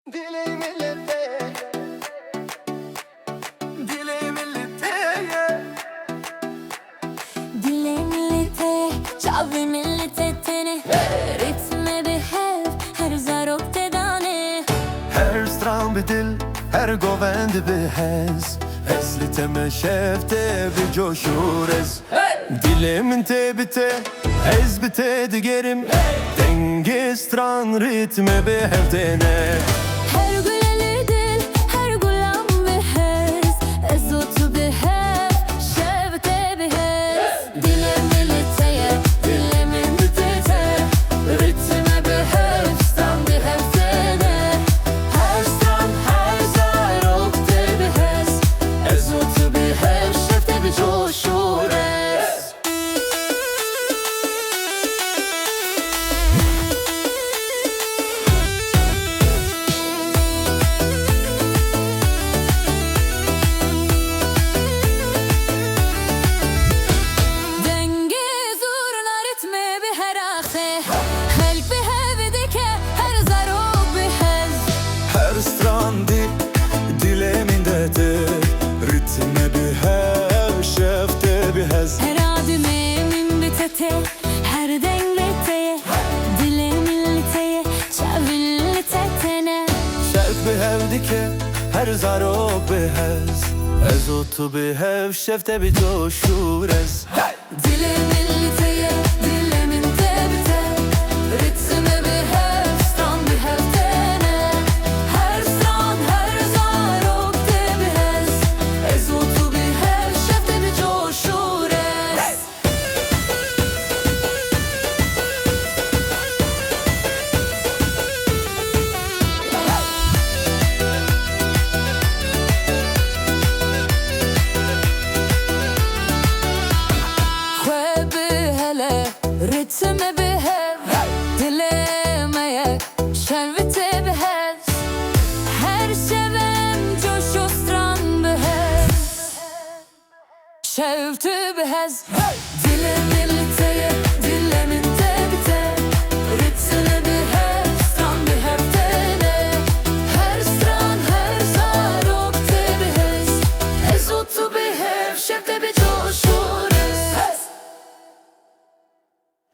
Dile millete, dile millete, Dile millete, ciavi millete tene, ritme behäv, her zarok te dane. her stran bedil, her govendi behez. Eslite me şefte bir coşures. Dile min te bite, ez bite digerim. Denge stran ritme behevdene. Her güleli dil, her gulam behez, ezotu behäv, şevte behez. Dile milleteye, dile millete, ritme behäv, stran behäv tene. Her stran, her zarok te behez, ezotu behäv, şevte bir coşures. Her strandi dilemindete, ritme behev, şefte behez. Her adime min bitete, her dengleteye, dile milliteye, çavillite. Şerk behevdike, her zarok behez. Ezotu behev, şefte bir coşures. Dile milliteye, dile min tebite, ritme behev, stran behev tene. Her stran, her zarok te behez, ezotu behev, şefte bir coşures. Ritme behev, dilemeye, şervete behez. Her şevem coşu stran behez, şevtü behez. Dile milliteye,